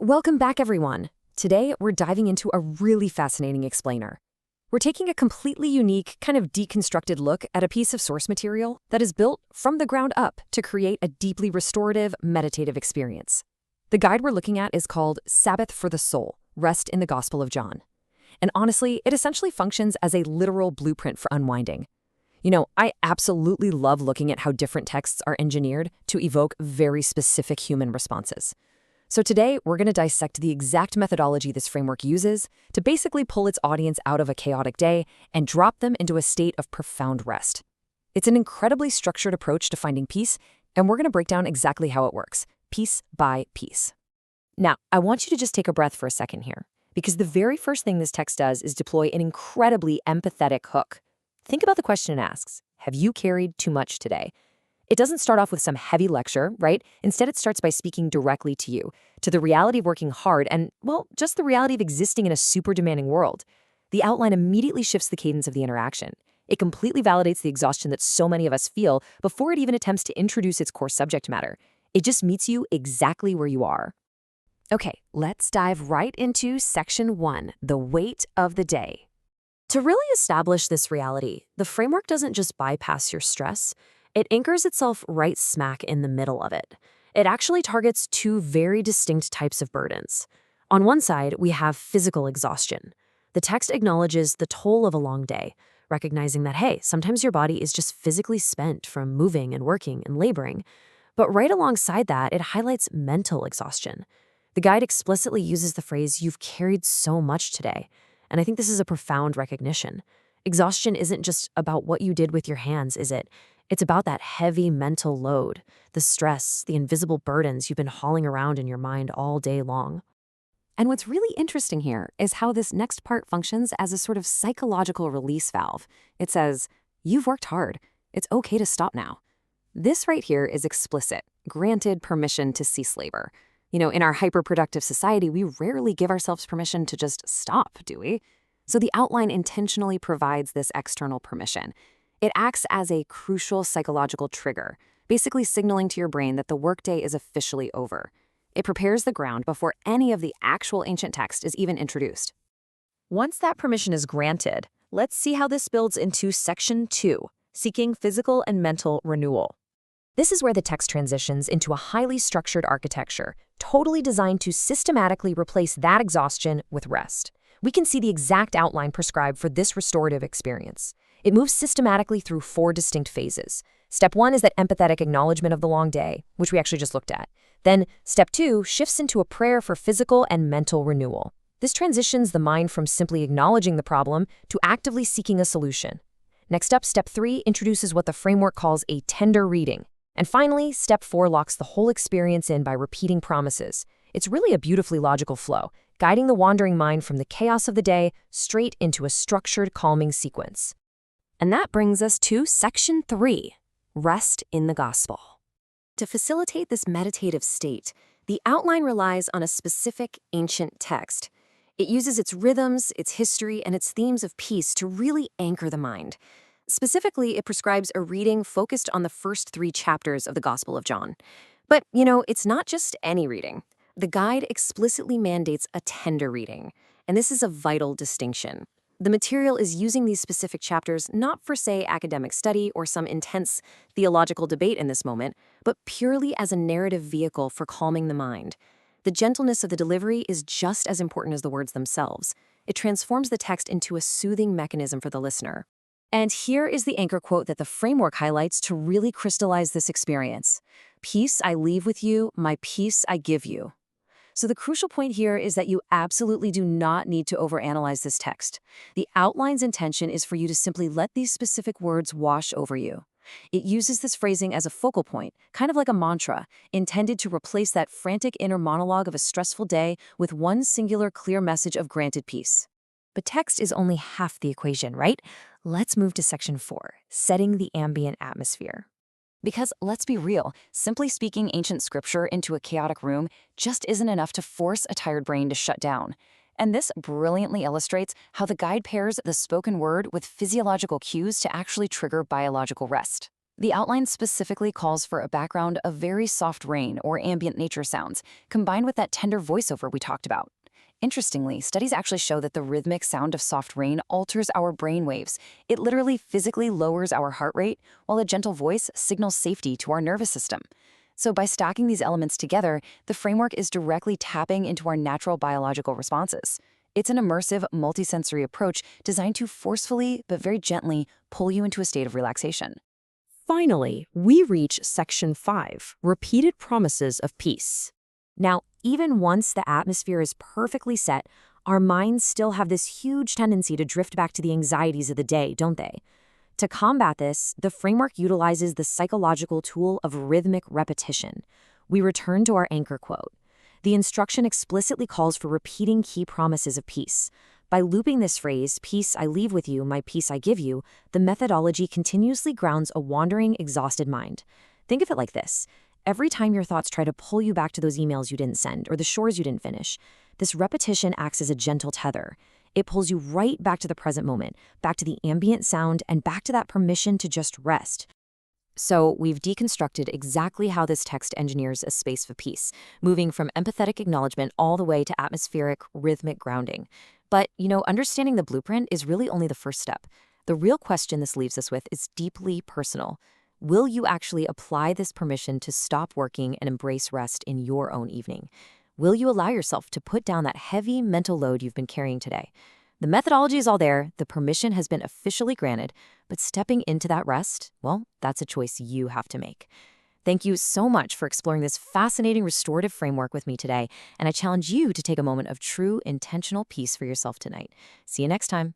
Welcome back, everyone. Today, we're diving into a really fascinating explainer. We're taking a completely unique, kind of deconstructed look at a piece of source material that is built from the ground up to create a deeply restorative, meditative experience. The guide we're looking at is called Sabbath for the Soul, Rest in the Gospel of John. And honestly, it essentially functions as a literal blueprint for unwinding. I absolutely love looking at how different texts are engineered to evoke very specific human responses. So today, we're going to dissect the exact methodology this framework uses to basically pull its audience out of a chaotic day and drop them into a state of profound rest. It's an incredibly structured approach to finding peace, and we're going to break down exactly how it works, piece by piece. Now, I want you to just take a breath for a second here, because the very first thing this text does is deploy an incredibly empathetic hook. Think about the question it asks: have you carried too much today? It doesn't start off with some heavy lecture, right? Instead, it starts by speaking directly to you, to the reality of working hard and, well, just the reality of existing in a super demanding world. The outline immediately shifts the cadence of the interaction. It completely validates the exhaustion that so many of us feel before it even attempts to introduce its core subject matter. It just meets you exactly where you are. Okay, let's dive right into Section 1, the weight of the day. To really establish this reality, the framework doesn't just bypass your stress. It anchors itself right smack in the middle of it. It actually targets two very distinct types of burdens. On one side, we have physical exhaustion. The text acknowledges the toll of a long day, recognizing that, hey, sometimes your body is just physically spent from moving and working and laboring. But right alongside that, it highlights mental exhaustion. The guide explicitly uses the phrase, "you've carried so much today." And I think this is a profound recognition. Exhaustion isn't just about what you did with your hands, is it? It's about that heavy mental load, the stress, the invisible burdens you've been hauling around in your mind all day long. And what's really interesting here is how this next part functions as a sort of psychological release valve. It says, you've worked hard. It's okay to stop now. This right here is explicit, granted permission to cease labor. In our hyperproductive society, we rarely give ourselves permission to just stop, do we? So the outline intentionally provides this external permission. It acts as a crucial psychological trigger, basically signaling to your brain that the workday is officially over. It prepares the ground before any of the actual ancient text is even introduced. Once that permission is granted, let's see how this builds into Section 2, seeking physical and mental renewal. This is where the text transitions into a highly structured architecture, totally designed to systematically replace that exhaustion with rest. We can see the exact outline prescribed for this restorative experience. It moves systematically through 4 distinct phases. Step 1 is that empathetic acknowledgement of the long day, which we actually just looked at. Then, Step 2 shifts into a prayer for physical and mental renewal. This transitions the mind from simply acknowledging the problem to actively seeking a solution. Next up, Step 3 introduces what the framework calls a tender reading. And finally, Step 4 locks the whole experience in by repeating promises. It's really a beautifully logical flow, guiding the wandering mind from the chaos of the day straight into a structured, calming sequence. And that brings us to Section 3, Rest in the Gospel. To facilitate this meditative state, the outline relies on a specific ancient text. It uses its rhythms, its history, and its themes of peace to really anchor the mind. Specifically, it prescribes a reading focused on the first 3 chapters of the Gospel of John. But, it's not just any reading. The guide explicitly mandates a tender reading, and this is a vital distinction. The material is using these specific chapters not for, say, academic study or some intense theological debate in this moment, but purely as a narrative vehicle for calming the mind. The gentleness of the delivery is just as important as the words themselves. It transforms the text into a soothing mechanism for the listener. And here is the anchor quote that the framework highlights to really crystallize this experience. "Peace I leave with you, my peace I give you." So the crucial point here is that you absolutely do not need to overanalyze this text. The outline's intention is for you to simply let these specific words wash over you. It uses this phrasing as a focal point, kind of like a mantra, intended to replace that frantic inner monologue of a stressful day with one singular clear message of granted peace. But text is only half the equation, right? Let's move to Section 4, setting the ambient atmosphere. Because let's be real, simply speaking ancient scripture into a chaotic room just isn't enough to force a tired brain to shut down. And this brilliantly illustrates how the guide pairs the spoken word with physiological cues to actually trigger biological rest. The outline specifically calls for a background of very soft rain or ambient nature sounds, combined with that tender voiceover we talked about. Interestingly, studies actually show that the rhythmic sound of soft rain alters our brain waves. It literally physically lowers our heart rate, while a gentle voice signals safety to our nervous system. So by stacking these elements together, the framework is directly tapping into our natural biological responses. It's an immersive, multisensory approach designed to forcefully, but very gently, pull you into a state of relaxation. Finally, we reach Section 5, Repeated Promises of Peace. Now, even once the atmosphere is perfectly set, our minds still have this huge tendency to drift back to the anxieties of the day, don't they? To combat this, the framework utilizes the psychological tool of rhythmic repetition. We return to our anchor quote. The instruction explicitly calls for repeating key promises of peace. By looping this phrase, "Peace I leave with you, my peace I give you," the methodology continuously grounds a wandering, exhausted mind. Think of it like this. Every time your thoughts try to pull you back to those emails you didn't send or the chores you didn't finish, this repetition acts as a gentle tether. It pulls you right back to the present moment, back to the ambient sound, and back to that permission to just rest. So we've deconstructed exactly how this text engineers a space for peace, moving from empathetic acknowledgement all the way to atmospheric, rhythmic grounding. But, understanding the blueprint is really only the first step. The real question this leaves us with is deeply personal. Will you actually apply this permission to stop working and embrace rest in your own evening? Will you allow yourself to put down that heavy mental load you've been carrying today? The methodology is all there, the permission has been officially granted, but stepping into that rest, well, that's a choice you have to make. Thank you so much for exploring this fascinating restorative framework with me today, and I challenge you to take a moment of true, intentional peace for yourself tonight. See you next time.